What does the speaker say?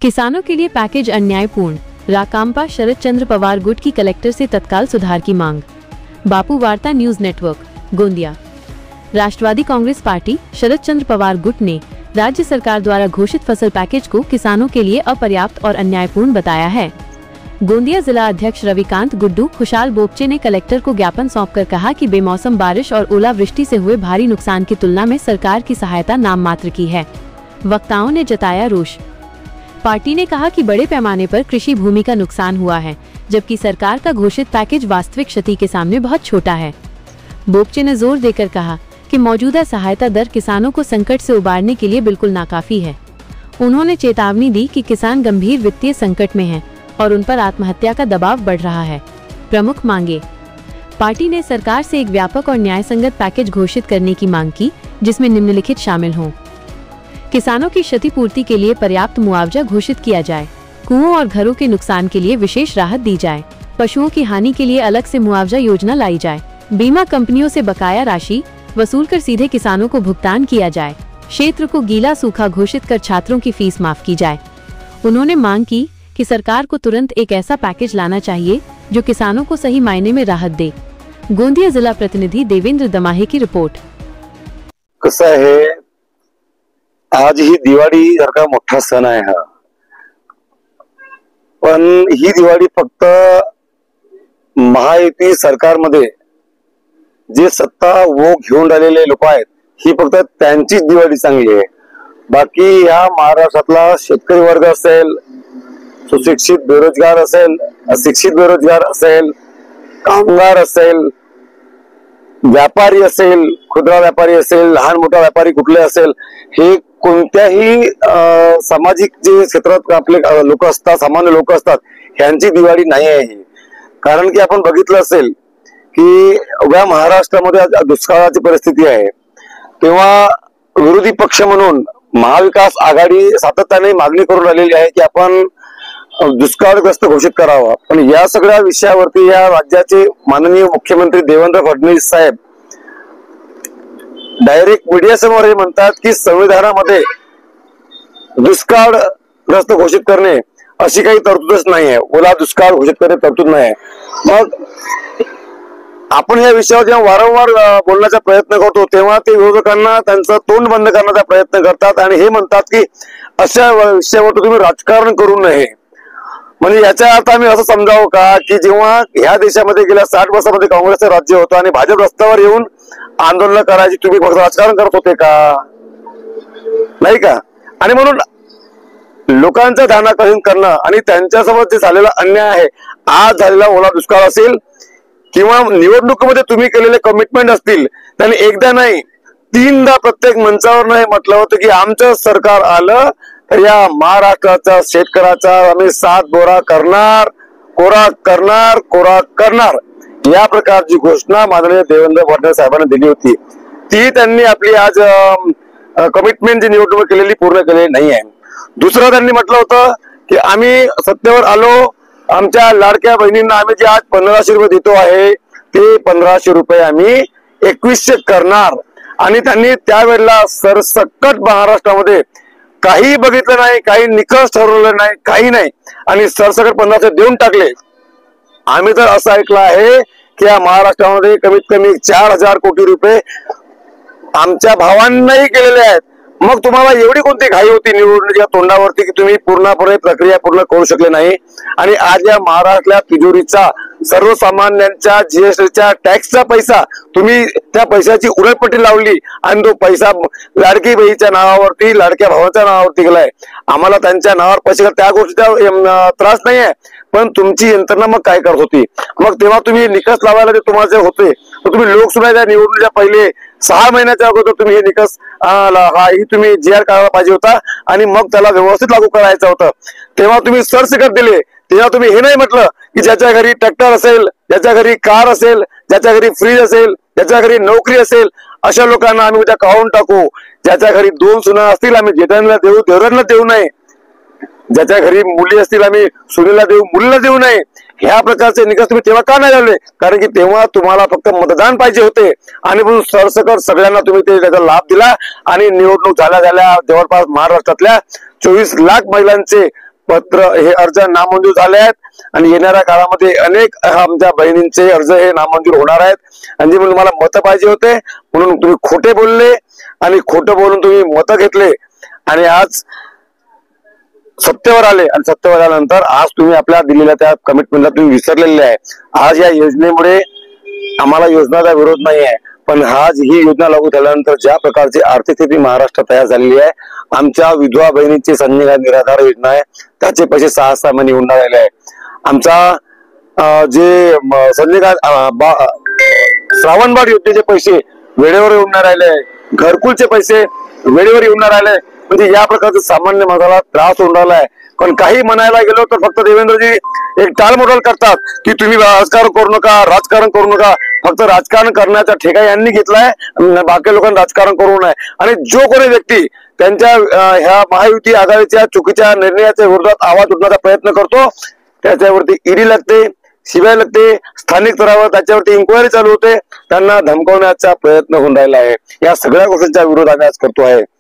किसानों के लिए पैकेज अन्यायपूर्ण, राकांपा शरद चंद्र पवार गुट की कलेक्टर से तत्काल सुधार की मांग। Bapu Varta news network, Gondia. Rashtrawadi Congress party Sharad Chandra Pawar गुट ने राज्य सरकार द्वारा घोषित फसल पैकेज को किसानों के लिए अपर्याप्त और अन्यायपूर्ण बताया है। गोंदिया जिला अध्यक्ष रविकांत गुड्डू खुशाल बोपचे ने कलेक्टर को ज्ञापन सौंपकर कहा कि बेमौसम बारिश और ओलावृष्टि से हुए भारी नुकसान की तुलना में सरकार की सहायता नाम मात्र की है। वक्ताओं ने जताया रोष। पार्टी ने कहा कि बड़े पैमाने पर कृषि भूमि का नुकसान हुआ है, जबकि सरकार का घोषित पैकेज वास्तविक क्षति के सामने बहुत छोटा है। बोपचे ने जोर देकर कहा कि मौजूदा सहायता दर किसानों को संकट से उबारने के लिए बिल्कुल नाकाफी है। उन्होंने चेतावनी दी कि किसान गंभीर वित्तीय संकट में हैं और उन पर आत्महत्या का दबाव बढ़ रहा है। प्रमुख मांगे। पार्टी ने सरकार से एक व्यापक और न्यायसंगत पैकेज घोषित करने की मांग की, जिसमें निम्नलिखित शामिल हों। किसानों की क्षतिपूर्ति के लिए पर्याप्त मुआवजा घोषित किया जाए। कुओं और घरों के नुकसान के लिए विशेष राहत दी जाए। पशुओं की हानि के लिए अलग से मुआवजा योजना लाई जाए। बीमा कंपनियों से बकाया राशि वसूलकर सीधे किसानों को भुगतान किया जाए। क्षेत्र को गीला सूखा घोषित कर छात्रों की फीस माफ की जाए। उन्होंने मांग की कि सरकार को तुरंत एक ऐसा पैकेज लाना चाहिए जो किसानों को सही मायने में राहत दे। गोंदिया जिला प्रतिनिधि देवेंद्र दमाहे की रिपोर्ट। कसं आहे, आज ही दिवाळी सारखा मोठा सण आहे हा, पण ही दिवाळी फक्त महायुती सरकारमध्ये जे सत्ता वो घेऊन राहिलेले लोक आहेत, ही फक्त त्यांचीच दिवाळी चांगली आहे। बाकी या महाराष्ट्रातला शेतकरी वर्ग असेल, सुशिक्षित बेरोजगार असेल, अशिक्षित बेरोजगार असेल, कामगार असेल, व्यापारी असेल, खुदरा व्यापारी असेल, लहान मोठा व्यापारी कुठले असेल, हे कोणत्याही सामाजिक जे क्षेत्रात आपले लोक असतात, सामान्य लोक असतात, ह्यांची दिवाळी नाही आहे ही। कारण की आपण बघितलं असेल की उभ्या महाराष्ट्रामध्ये दुष्काळाची परिस्थिती आहे, तेव्हा विरोधी पक्ष म्हणून महाविकास आघाडी सातत्याने मागणी करून राहिलेली आहे की आपण दुष्काळग्रस्त घोषित करावा। पण या सगळ्या विषयावरती या राज्याचे माननीय मुख्यमंत्री देवेंद्र फडणवीस साहेब डायरेक्ट मीडिया समोर हे म्हणतात की संविधानामध्ये दुष्काळग्रस्त घोषित करणे अशी काही तरतूदच नाही आहे, ओला दुष्काळ घोषित करणे तरतूद नाही आहे। मग आपण या विषयावर जेव्हा वारंवार बोलण्याचा प्रयत्न करतो, तेव्हा ते विरोधकांना त्यांचं तोंड बंद करण्याचा प्रयत्न करतात आणि हे म्हणतात की अशा विषयावर तुम्ही राजकारण करू नये। म्हणजे याचा अर्थ आम्ही असं समजावं का की जेव्हा ह्या देशामध्ये गेल्या 60 वर्षामध्ये काँग्रेसचं राज्य होतं आणि भाजप रस्त्यावर येऊन आंदोलन करायची, तुम्ही फक्त राजकारण करत होते का? नाही का? आणि म्हणून लोकांचं ध्यान आकर्षण करणं आणि त्यांच्यासोबत जे झालेला अन्याय आहे, आज झालेला ओला दुष्काळ असेल किंवा निवडणुकीमध्ये तुम्ही केलेले कमिटमेंट असतील, त्यांनी एकदा नाही 3दा प्रत्येक मंचावर नाही म्हटलं होतं की आमचं सरकार आलं तर या महाराष्ट्राचा शेतकऱ्याचा आम्ही 7 बोरा करणार, कोरा करणार, कोरा करणार, या प्रकारची घोषणा माननीय देवेंद्र फडणवीस साहेबांनी दिली होती। ती त्यांनी आपली आज कमिटमेंट जी निवडणूक केलेली पूर्ण केलेली नाही आहे। दुसरं त्यांनी म्हटलं होतं की आम्ही सत्तेवर आलो, आमच्या लाडक्या बहिणींना आम्ही जे आज 1500 रुपये देतो आहे ते 1500 रुपये आम्ही 2100 करणार। आणि त्यांनी त्यावेळेला सरसकट महाराष्ट्रामध्ये काही बघितलं नाही, काही निकष ठरवलं नाही, काही नाही, आणि सरसकट 1500 देऊन टाकले। आम्ही तर असं ऐकलं आहे की या महाराष्ट्रामध्ये कमीत कमी 4000 कोटी रुपये आमच्या भावांनाही केलेले आहेत। मग तुम्हाला एवढी कोणती घाई होती निवडणुकीच्या तोंडावरती की तुम्ही पूर्णपणे प्रक्रिया पूर्ण करू शकले नाही? आणि आज या महाराष्ट्रातल्या तिजोरीचा, सर्वसामान्यांच्या जीएसटीच्या टॅक्सचा पैसा तुम्ही त्या पैशाची उडलपट्टी लावली आणि तो पैसा लाडकी बहीच्या नावावरती, लाडक्या भावाच्या नावावरती गेलाय। आम्हाला त्यांच्या नावावर पैसे, त्या गोष्टीचा त्रास नाही आहे, पण तुमची यंत्रणा मग काय करत होती? मग तेव्हा तुम्ही निकष लावायला जे तुम्हाला जे होते, तर तुम्ही लोकसभेच्या निवडणुकीच्या पहिले 6 महिन्याच्या अगोदर तुम्ही हे निकष ही तुम्ही GR काढायला पाहिजे होता आणि मग त्याला व्यवस्थित लागू करायचं होतं। तेव्हा तुम्ही सरसकट दिले। तेव्हा तुम्ही हे नाही म्हटलं की ज्याच्या घरी ट्रॅक्टर असेल, ज्याच्या घरी कार असेल, ज्याच्या घरी फ्रीज असेल, ज्याच्या घरी नोकरी असेल, अशा लोकांना आम्ही उद्या काढून टाकू। ज्याच्या घरी 2 सुना असतील आम्ही जेठाणीला देऊ, देवरांना देऊ नये। ज्याच्या घरी मुली असतील आम्ही सुनेला देऊ, मुलीला देऊ नये। ह्या प्रकारचे निकष तुम्ही तेव्हा का नाही लावले? कारण की तेव्हा तुम्हाला फक्त मतदान पाहिजे होते आणि म्हणून सरसकट सगळ्यांना तुम्ही त्याचा लाभ दिला आणि निवडणूक झाल्या जवळपास महाराष्ट्रातल्या 24 लाख महिलांचे पत्र हे अर्ज नामंजूर झाले आहेत आणि येणाऱ्या काळामध्ये अनेक आमच्या बहिणींचे अर्ज हे नामंजूर होणार आहेत आणि म्हणून मला मतं पाहिजे होते म्हणून तुम्ही खोटे बोलले आणि खोटं बोलून तुम्ही मतं घेतले आणि आज सत्तेवर आले आणि सत्तेवर आल्यानंतर आज तुम्ही आपल्या दिलेल्या त्या कमिटमेंटला तुम्ही विसरलेले आहे। आज या योजनेमुळे आम्हाला योजनाचा विरोध नाही आहे पण आज ही योजना लागू झाल्यानंतर ज्या प्रकारची आर्थिक स्थिती महाराष्ट्रात तयार झालेली आहे आमच्या विधवा बहिणींची संजय निराधार योजना आहे त्याचे पैसे 6-6 महिने होऊन राहिले आहे। आमचा जे संजय श्रावणबाळ योजनेचे पैसे वेळेवर येऊन राहिले घरकुलचे पैसे वेळेवर येऊन राहिले म्हणजे या प्रकारचा सामान्य माणसाला त्रास होऊन राहिला आहे। पण काही म्हणायला गेलो तर फक्त देवेंद्रजी एक टाळमटोल करतात की तुम्ही राजकारण करू नका फक्त राजकारण करण्याचा ठेका यांनी घेतलाय बाकी लोकांना राजकारण करू नये आणि जो कोणी व्यक्ती त्यांच्या ह्या महायुती आघाडीच्या चुकीच्या निर्णयाच्या विरोधात आवाज उठवण्याचा प्रयत्न करतो त्याच्यावरती ईडी लागते सीबीआय लागते स्थानिक स्तरावर त्याच्यावरती इन्क्वायरी चालू होते त्यांना धमकवण्याचा प्रयत्न होऊन राहिला आहे। या सगळ्या गोष्टींचा विरोध आम्ही आज करतो आहे।